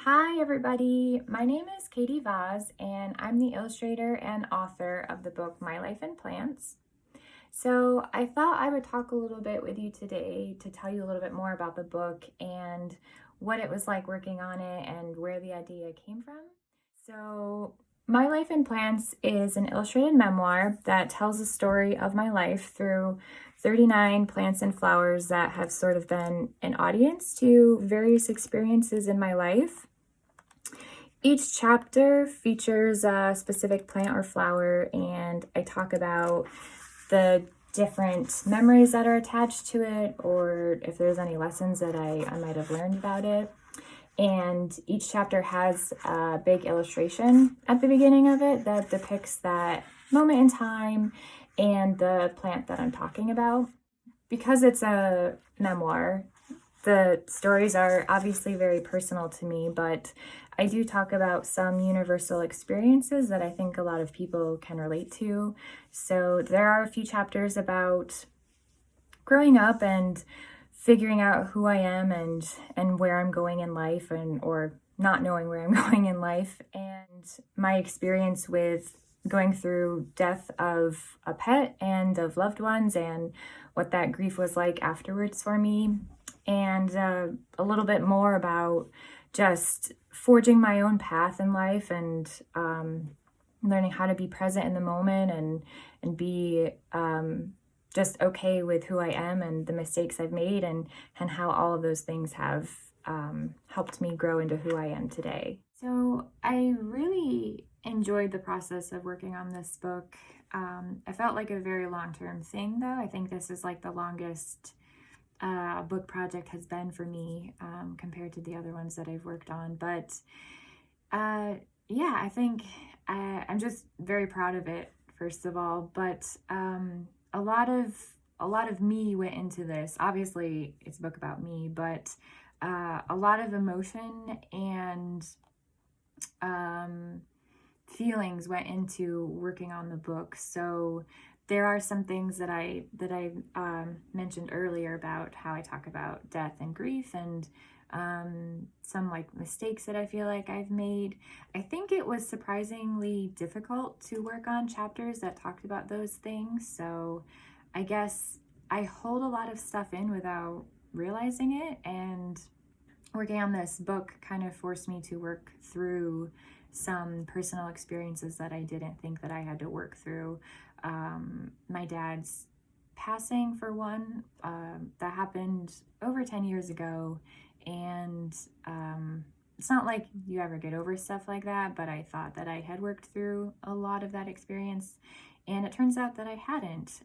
Hi, everybody. My name is Katie Vaz, and I'm the illustrator and author of the book My Life in Plants. So, I thought I would talk a little bit with you today to tell you a little bit more about the book and what it was like working on it and where the idea came from. So, My Life in Plants is an illustrated memoir that tells the story of my life through 39 plants and flowers that have sort of been an audience to various experiences in my life. Each chapter features a specific plant or flower, and I talk about the different memories that are attached to it, or if there's any lessons that I might have learned about it. And each chapter has a big illustration at the beginning of it that depicts that moment in time and the plant that I'm talking about. Because it's a memoir, the stories are obviously very personal to me, but I do talk about some universal experiences that I think a lot of people can relate to. So there are a few chapters about growing up and figuring out who I am and where I'm going in life, and or not knowing where I'm going in life, and my experience with going through death of a pet and of loved ones and what that grief was like afterwards for me, and a little bit more about just forging my own path in life and learning how to be present in the moment and be just okay with who I am and the mistakes I've made, and how all of those things have helped me grow into who I am today. So I really enjoyed the process of working on this book. I felt like a very long-term thing, though. I think this is like the longest book project has been for me compared to the other ones that I've worked on. But yeah, I think I'm just very proud of it, first of all. But a lot of me went into this. Obviously, it's a book about me, but a lot of emotion and feelings went into working on the book. So there are some things that I mentioned earlier about how I talk about death and grief, and some like mistakes that I feel like I've made. I think it was surprisingly difficult to work on chapters that talked about those things. So I guess I hold a lot of stuff in without realizing it, and working on this book kind of forced me to work through some personal experiences that I didn't think that I had to work through. My dad's passing, for one, that happened over 10 years ago, and it's not like you ever get over stuff like that, but I thought that I had worked through a lot of that experience, and it turns out that I hadn't.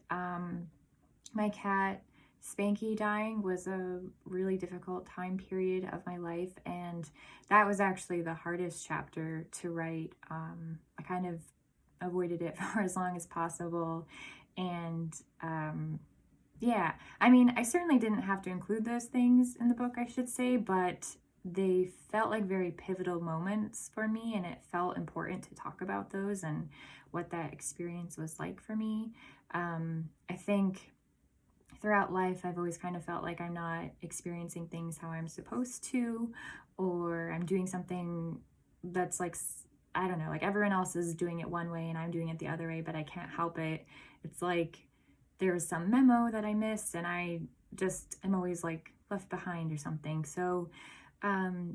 My cat Spanky dying was a really difficult time period of my life, and that was actually the hardest chapter to write. I kind of avoided it for as long as possible, and yeah, I mean, I certainly didn't have to include those things in the book, I should say, but they felt like very pivotal moments for me, and it felt important to talk about those and what that experience was like for me. I think throughout life, I've always kind of felt like I'm not experiencing things how I'm supposed to, or I'm doing something that's like, I don't know, like everyone else is doing it one way and I'm doing it the other way, but I can't help it. It's like there was some memo that I missed and I just am always like left behind or something. So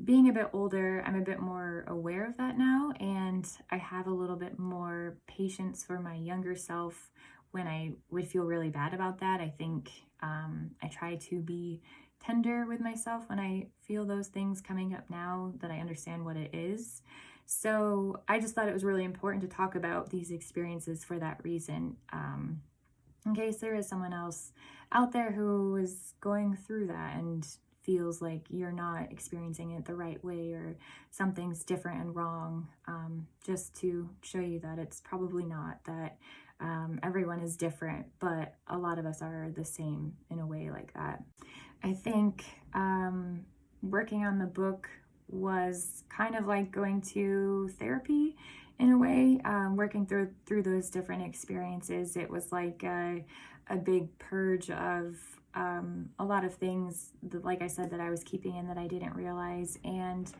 being a bit older, I'm a bit more aware of that now, and I have a little bit more patience for my younger self when I would feel really bad about that. I think I try to be tender with myself when I feel those things coming up now that I understand what it is. So I just thought it was really important to talk about these experiences for that reason, in case there is someone else out there who is going through that and feels like you're not experiencing it the right way or something's different and wrong, just to show you that it's probably not, that everyone is different, but a lot of us are the same in a way like that. I think working on the book was kind of like going to therapy in a way, working through those different experiences. It was like a big purge of a lot of things that, like I said, that I was keeping in that I didn't realize. And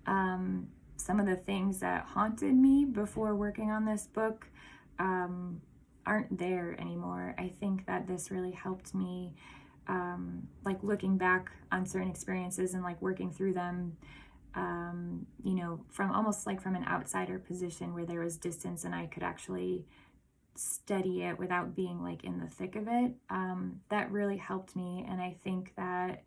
some of the things that haunted me before working on this book aren't there anymore. I think that this really helped me, like looking back on certain experiences and like working through them, from almost like from an outsider position where there was distance and I could actually study it without being like in the thick of it. That really helped me. And I think that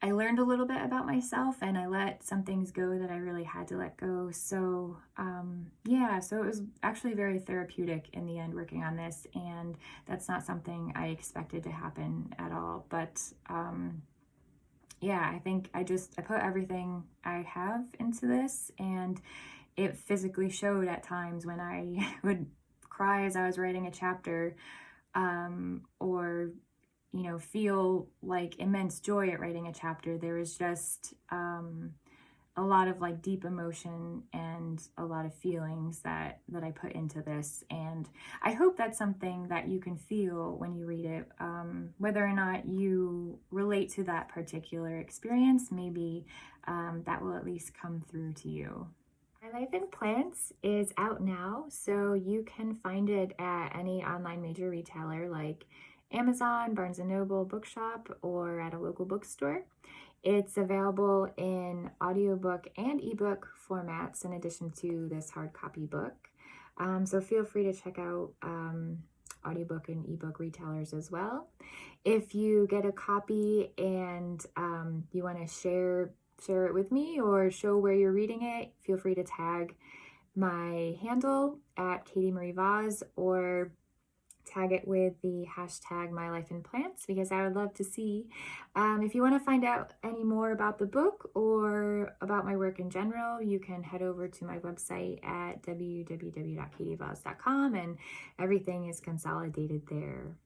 I learned a little bit about myself and I let some things go that I really had to let go. So, so it was actually very therapeutic in the end working on this. And that's not something I expected to happen at all. But I think I put everything I have into this, and it physically showed at times when I would cry as I was writing a chapter, or feel like immense joy at writing a chapter. There was just a lot of like deep emotion and a lot of feelings that I put into this. And I hope that's something that you can feel when you read it, whether or not you relate to that particular experience. Maybe that will at least come through to you. My Life in Plants is out now, so you can find it at any online major retailer like Amazon, Barnes & Noble, Bookshop, or at a local bookstore. It's available in audiobook and ebook formats in addition to this hard copy book. So feel free to check out audiobook and ebook retailers as well. If you get a copy and you want to share it with me or show where you're reading it, feel free to tag my handle at Katie Marie Vaz or tag it with the hashtag My Life in Plants, because I would love to see. If you want to find out any more about the book or about my work in general, you can head over to my website at www.katievaz.com, and everything is consolidated there.